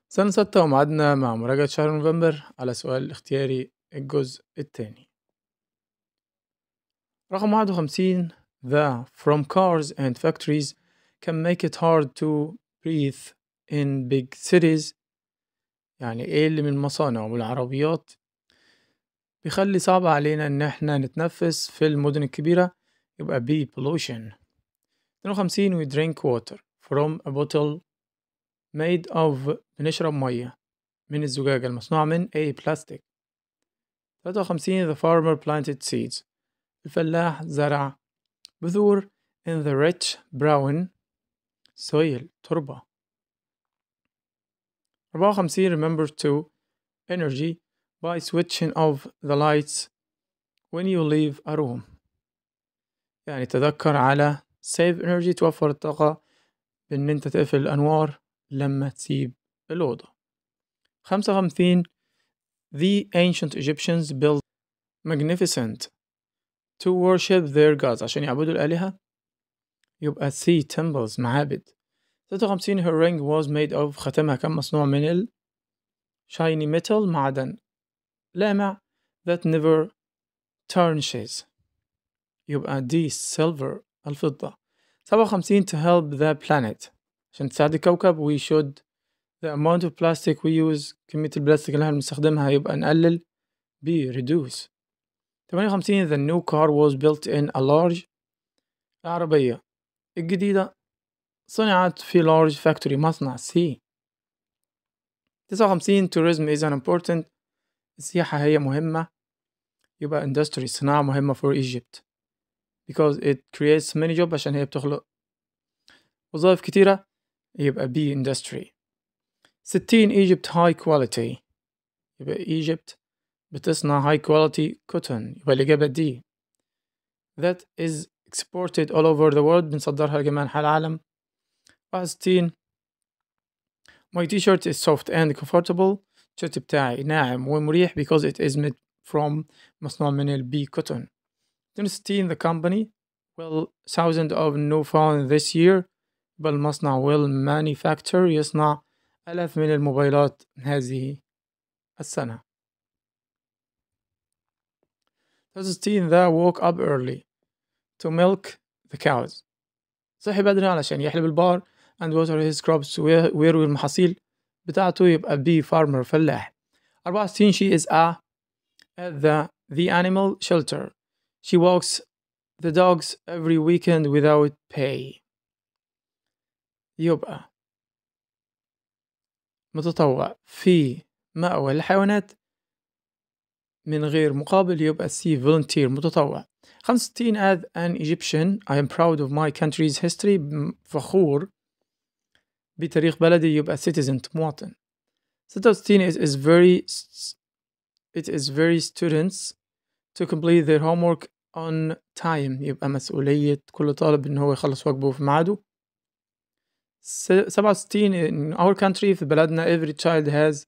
سنة 6 ومعادنا مع مراجعة شهر نوفمبر على سؤال الاختياري الجزء الثاني. رقم 51. The from cars and factories can make it hard to breathe in big cities. يعني ايه اللي من المصانع والعربيات بيخلي صعب علينا ان احنا نتنفس في المدن الكبيرة؟ يبقى B pollution. 52. We drink water from a bottle made of. بنشرب مية من الزجاجة المصنوعة من A plastic. 53. The farmer planted seeds. الفلاح زرع بذور in the rich brown soil تربة. 54. Remember to energy by switching off the lights when you leave a room. يعني تذكر على save energy توفر الطاقة بأن أنت تقفل الأنوار لما تسيب الأوضة. 55. The ancient Egyptians built magnificent to worship their gods. عشان يعبدوا الآلهة يبقى C temples معابد. 56. Her ring was made of. ختمها كان مصنوع من ال shiny metal معدن لامع that never tarnishes. يبقى D silver الفضة. 57. To help the planet. عشان تساعد الكوكب we should the amount of plastic we use. كمية البلاستيك اللي احنا بنستخدمها يبقى نقلل. B reduce. 58. The new car was built in a large. العربية الجديدة صنعت في large factory مصنع C. 59. Tourism is an important. السياحة هي مهمة يبقى industry صناعة مهمة for Egypt because it creates many jobs. عشان هي بتخلق وظائف كتيرة يبقى B industry. 60. Egypt high quality. يبقى Egypt بتصنع high quality cotton. يبقى الإجابة D. That is exported all over the world. بنصدرها لجميع أنحاء العالم. 61. My t-shirt is soft and comfortable. التيشيرت بتاعي ناعم ومريح because it is made from. مصنوع من ال B cotton. 62. The company will thousands of new phones this year. يبقى المصنع will manufacture يصنع آلاف من الموبايلات هذه السنة. 63. The woke up early to milk the cows. صحي بدري علشان يحلب البقر and water his crops ويروي المحاصيل بتاعته يبقى B farmer فلاح. 64. She is at the animal shelter. She walks the dogs every weekend without pay. يبقى متطوع في مأوى الحيوانات من غير مقابل يبقى C volunteer متطوع. 65. As an Egyptian I am proud of my country's history. فخور بتاريخ بلدي يبقى citizen مواطن. 66. It is very students to complete their homework on time. يبقى مسؤولية كل طالب إن هو يخلص واجبه في ميعاده. 67. In our country في بلدنا every child has.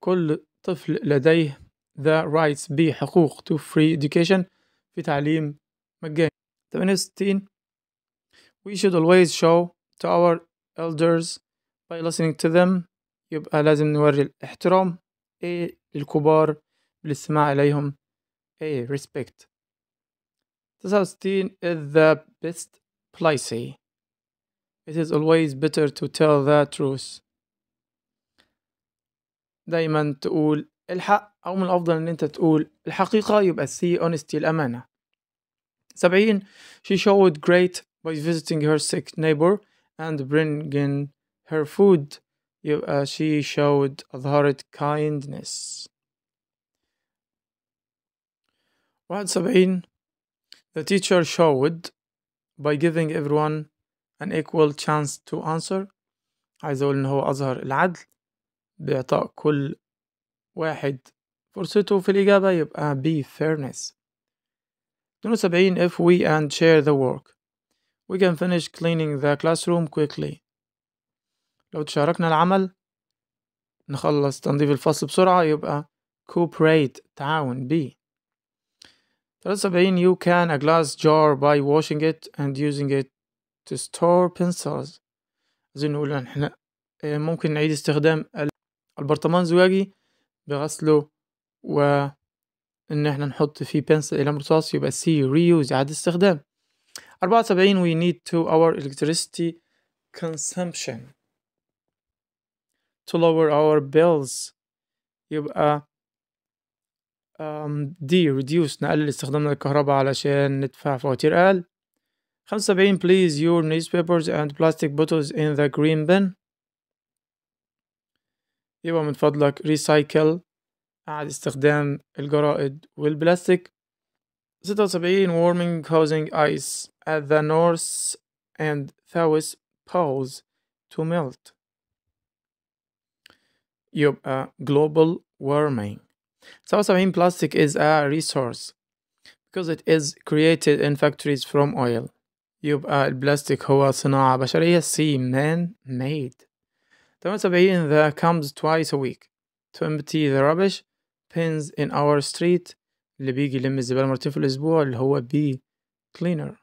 كل طفل لديه the rights بحقوق to free education في تعليم مجاني. 68. We should always show to our elders by listening to them. يبقى لازم نوري الاحترام للكبار بالاستماع إليهم. respect. 69. is the best policy. It is always better to tell the truth. دايما تقول الحق أو من الأفضل أن أنت تقول الحقيقة يبقى C honesty الأمانة. 70. She showed great by visiting her sick neighbor and bringing her food. يبقى she showed أظهرت kindness. 71. The teacher showed by giving everyone an equal chance to answer. عايز أقول إن هو أظهر العدل بإعطاء كل واحد فرصته في الإجابة يبقى B fairness. 72. If we and share the work we can finish cleaning the classroom quickly. لو تشاركنا العمل نخلص تنظيف الفصل بسرعة يبقى cooperate تعاون B. 73. You can a glass jar by washing it and using it to store pencils. عايزين نقول إحنا ممكن نعيد استخدام البرطمان زجاجي بغسله وإن احنا نحط فيه بنسل قلم رصاص، يبقى C reuse إعادة استخدام. 74 we need to our electricity consumption to lower our bills، يبقى D reduce نقلل استخدامنا للكهرباء علشان ندفع فواتير أقل. 75 please your newspapers and plastic bottles in the green bin، يبقى من فضلك recycle أعد استخدام الجرائد والبلاستيك. 76 warming causing ice at the north and south poles to melt، يبقى global warming. 77 plastic is a resource because it is created in factories from oil، يبقى البلاستيك هو صناعة بشرية C man made. 78 that comes twice a week to empty the rubbish bins in our street، اللي بيجي يلم الزبالة مرتين في الأسبوع اللي هو B cleaner.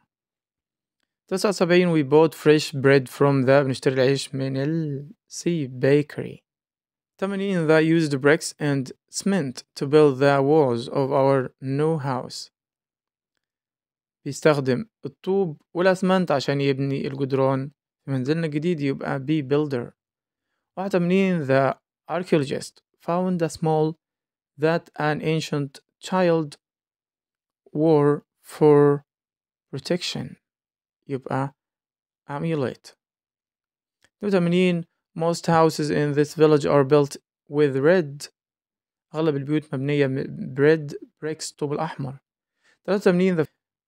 79 we bought fresh bread from the بنشتري العيش من C bakery. 80 that used bricks and cement to build the walls of our new house، بيستخدم الطوب والأسمنت عشان يبني الجدران في منزلنا الجديد، يبقى B builder. 81 the archaeologist found a small that an ancient child wore for protection، يبقى amulet. 82 most houses in this village are built with red، أغلب البيوت مبنية red bricks طوب الأحمر. 83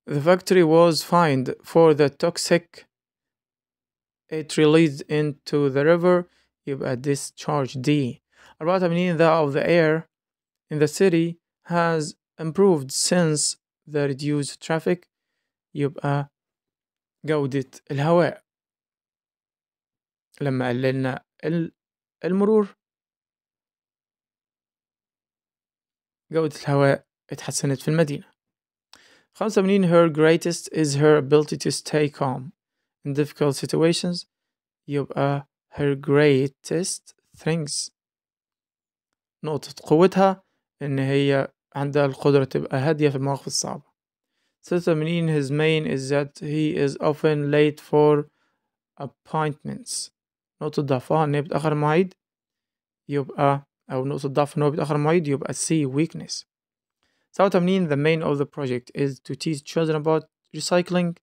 the factory was fined for the toxic it released into the river، يبقى discharge D. 84 the of the air in the city has improved since the reduced traffic، يبقى جودة الهواء لما قللنا المرور جودة الهواء اتحسنت في المدينة. 85 her greatest is her ability to stay calm in difficult situations، يبقى her greatest things نقطة قوتها إن هي عندها القدرة تبقى هادية في المواقف الصعبة. 86 his main is that he is often late for appointments، نقطة ضعفها إن هي بتأخر المواعيد، يبقى أو نقطة ضعف إن هو بيتأخر المواعيد، يبقى C weakness. 87 the main of the project is to teach children about recycling،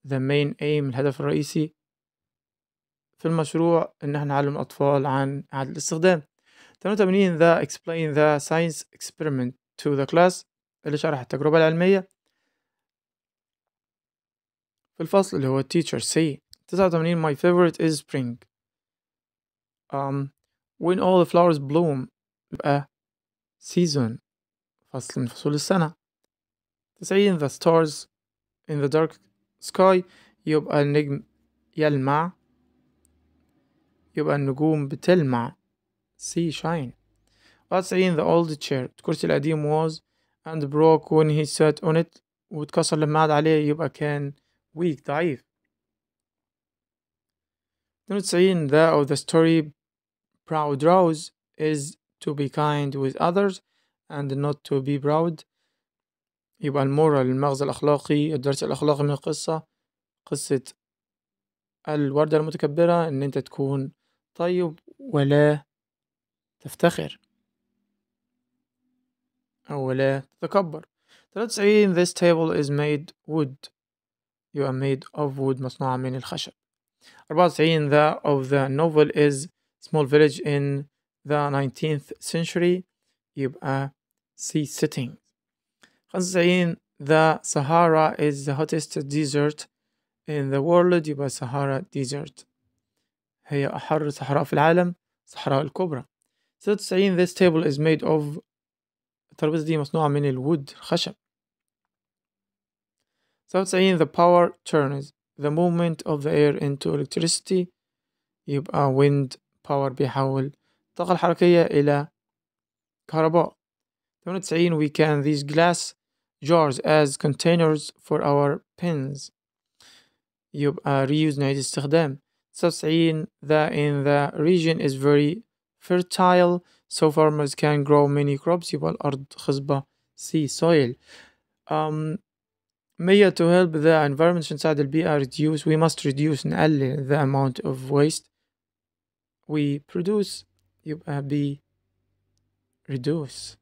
the main aim الهدف الرئيسي في المشروع إن احنا نعلم الأطفال عن إعادة الاستخدام. 88 the explain the science experiment to the class، اللي شرح التجربة العلمية في الفصل اللي هو teacher C. 89 my favorite is spring when all the flowers bloom، يبقى season فصل من فصول السنة. 90 the stars in the dark sky، يبقى النجم يلمع، يبقى النجوم بتلمع C shine. 91 the old chair الكرسي القديم was and broke when he sat on it، واتكسر لما قعد عليه، يبقى كان weak ضعيف. 92 the of the story proud rose is to be kind with others and not to be proud، يبقى المورال المغزى الأخلاقي الدرس الأخلاقي من القصة قصة الوردة المتكبرة إن أنت تكون طيب ولا تفتخر أو ولا تتكبر. 93 this table is made wood، يبقى made of wood مصنوعة من الخشب. 94 the of the novel is small village in the 19th century، يبقى sea setting. 95 the Sahara is the hottest desert in the world، يبقى Sahara desert هي أحر صحراء في العالم، صحراء الكبرى. 96 this table is made of الترابيزة دي مصنوعة من الوود الخشب. 97 the power turns the movement of the air into electricity، يبقى wind power بيحول الطاقة الحركية إلى كهرباء. 98 we can these glass jars as containers for our pens، يبقى reuse نعيد استخدام. 99 the in the region is very fertile so farmers can grow many crops. يبقى الأرض خصبة. C soil. um, 100 to help the environment عشان نساعد البيئة reduce we must reduce نقلل the amount of waste we produce. يبقى B reduce.